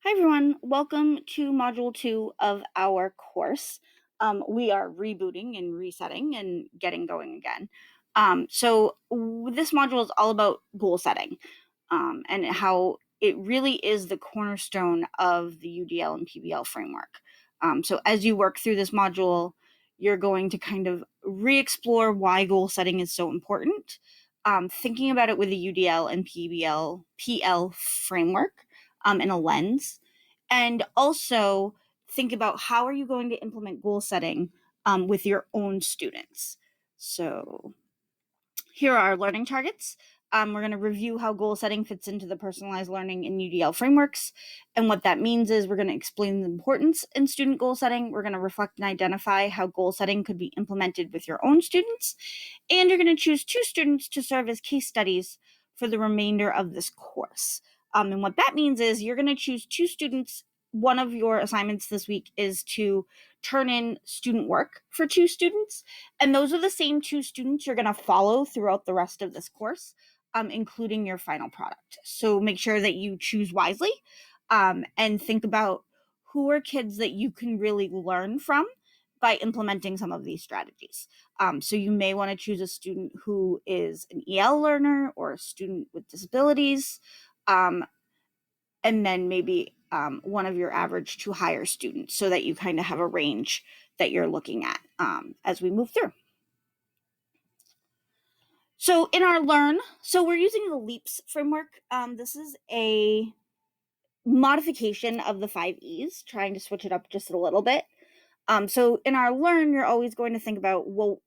Hi everyone, welcome to Module 2 of our course. We are rebooting and resetting and getting going again. This module is all about goal setting and how it really is the cornerstone of the UDL and PBL framework. So as you work through this module, you're going to kind of re-explore why goal setting is so important, thinking about it with the UDL and PL framework in a lens, and also think about how are you going to implement goal setting with your own students. So here are our learning targets. We're going to review how goal setting fits into the personalized learning in UDL frameworks. And what that means is we're going to explain the importance in student goal setting. We're going to reflect and identify how goal setting could be implemented with your own students. And you're going to choose 2 students to serve as case studies for the remainder of this course. And what that means is you're going to choose 2 students. One of your assignments this week is to turn in student work for 2 students. And those are the same 2 students you're going to follow throughout the rest of this course, including your final product. So make sure that you choose wisely and think about who are kids that you can really learn from by implementing some of these strategies. So you may want to choose a student who is an EL learner or a student with disabilities, and then maybe one of your average to higher students so that you kind of have a range that you're looking at as we move through. So in our learn, we're using the LEAPS framework. This is a modification of the 5 E's, trying to switch it up just a little bit. So in our learn, you're always going to think about, well,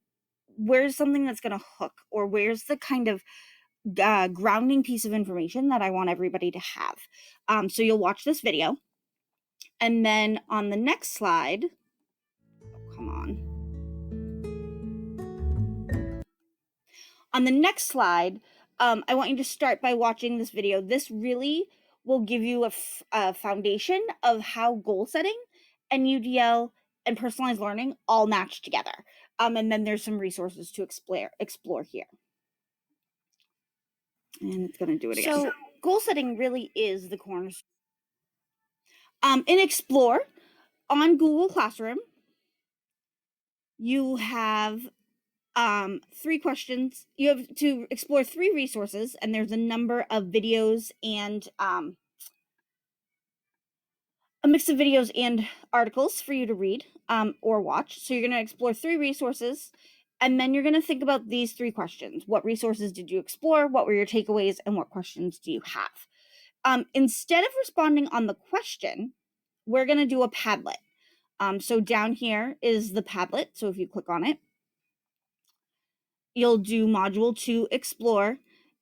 where's something that's going to hook, or where's the kind of grounding piece of information that I want everybody to have. So you'll watch this video, and then on the next slide, come on. On the next slide, I want you to start by watching this video. This really will give you a foundation of how goal setting and UDL and personalized learning all match together. And then there's some resources to explore here. And it's going to do it again. So goal setting really is the cornerstone. In Explore on Google Classroom, you have 3 questions. You have to explore 3 resources, and there's a number of videos and a mix of videos and articles for you to read or watch. So you're going to explore 3 resources, and then you're going to think about these 3 questions. What resources did you explore? What were your takeaways? And what questions do you have? Instead of responding on the question, we're going to do a Padlet. So down here is the Padlet. So if you click on it, you'll do Module 2 Explore.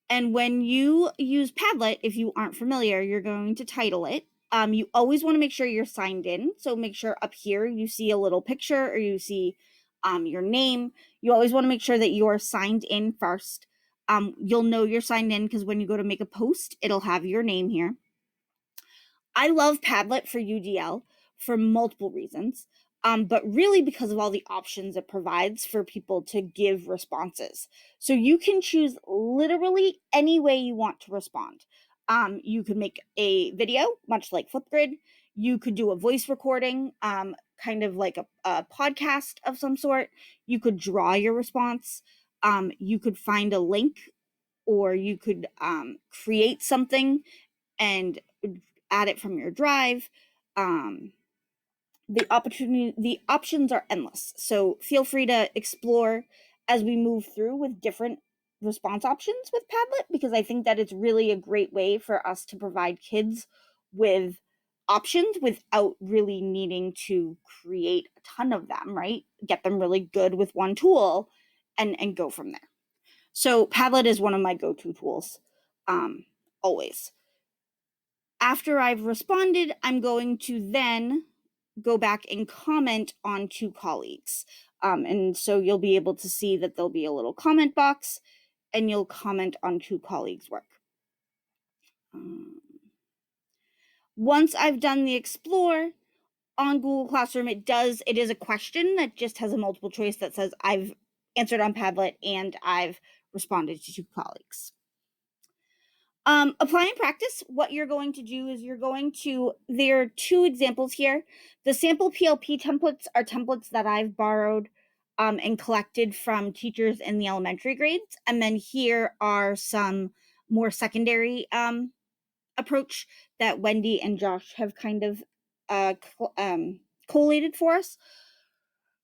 And when you use Padlet, if you aren't familiar, you're going to title it. You always want to make sure you're signed in. So make sure up here you see a little picture, or you see your name. You always want to make sure that you're signed in first. You'll know you're signed in because when you go to make a post, it'll have your name here. I love Padlet for UDL for multiple reasons, but really because of all the options it provides for people to give responses. So you can choose literally any way you want to respond. You could make a video, much like Flipgrid. You could do a voice recording, kind of like a podcast of some sort. You could draw your response. You could find a link, or you could create something and add it from your drive. The options are endless. So feel free to explore as we move through with different response options with Padlet, because I think that it's really a great way for us to provide kids with options without really needing to create a ton of them, right? Get them really good with one tool and go from there. So Padlet is one of my go-to tools, always. After I've responded, I'm going to then go back and comment on 2 colleagues. And so you'll be able to see that there'll be a little comment box, and you'll comment on 2 colleagues' work. Once I've done the explore on Google Classroom, it is a question that just has a multiple choice that says I've answered on Padlet and I've responded to 2 colleagues. Apply and practice, what you're going to do is there are two examples here. The sample PLP templates are templates that I've borrowed and collected from teachers in the elementary grades. And then here are some more secondary approach that Wendy and Josh have kind of collated for us.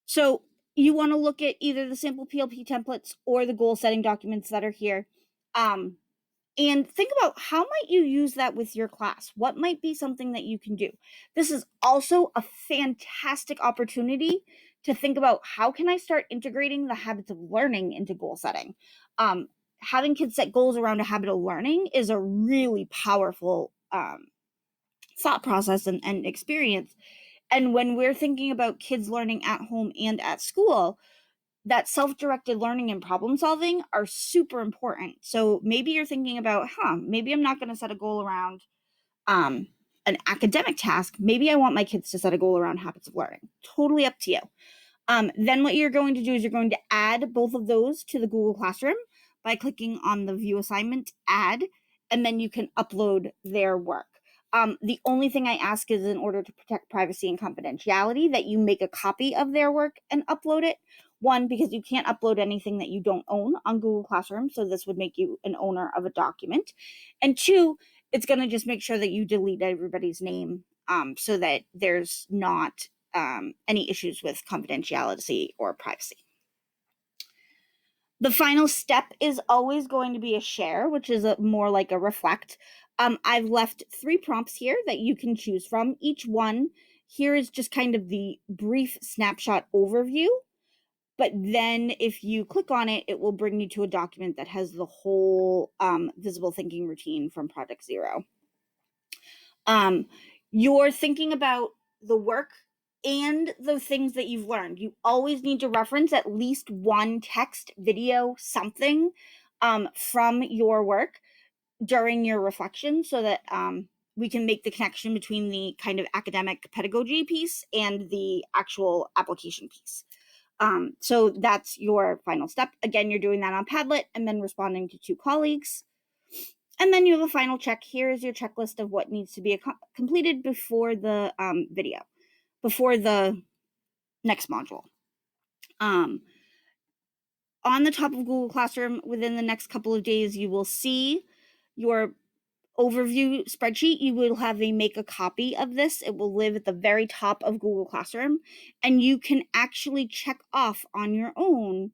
So you want to look at either the sample PLP templates or the goal setting documents that are here. And think about how might you use that with your class? What might be something that you can do? This is also a fantastic opportunity to think about how can I start integrating the habits of learning into goal setting. Having kids set goals around a habit of learning is a really powerful thought process and experience. And when we're thinking about kids learning at home and at school, that self-directed learning and problem solving are super important. So maybe you're thinking about, maybe I'm not going to set a goal around an academic task. Maybe I want my kids to set a goal around habits of learning. Totally up to you. Then what you're going to do is you're going to add both of those to the Google Classroom by clicking on the View Assignment, Add, and then you can upload their work. The only thing I ask is, in order to protect privacy and confidentiality, that you make a copy of their work and upload it. One, because you can't upload anything that you don't own on Google Classroom, so this would make you an owner of a document. And two, it's going to just make sure that you delete everybody's name so that there's not any issues with confidentiality or privacy. The final step is always going to be a share, which is more like a reflect. I've left 3 prompts here that you can choose from. Each one here is just kind of the brief snapshot overview. But then if you click on it, it will bring you to a document that has the whole visible thinking routine from Project Zero. You're thinking about the work and the things that you've learned. You always need to reference at least one text, video, something from your work during your reflection so that we can make the connection between the kind of academic pedagogy piece and the actual application piece. So that's your final step. Again, you're doing that on Padlet and then responding to 2 colleagues. And then you have a final check. Here is your checklist of what needs to be completed before the video, before the next module. On the top of Google Classroom, within the next couple of days, you will see your overview spreadsheet. You will have make a copy of this. It will live at the very top of Google Classroom, and you can actually check off on your own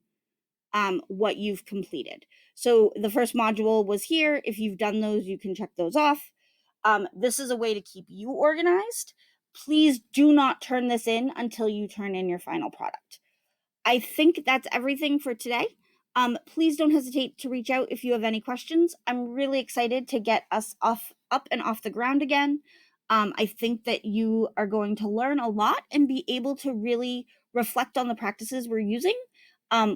what you've completed. So the first module was here. If you've done those, you can check those off. This is a way to keep you organized. Please do not turn this in until you turn in your final product. I think that's everything for today. Please don't hesitate to reach out if you have any questions. I'm really excited to get us up and off the ground again. I think that you are going to learn a lot and be able to really reflect on the practices we're using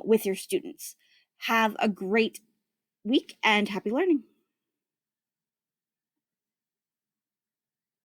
with your students. Have a great week and happy learning.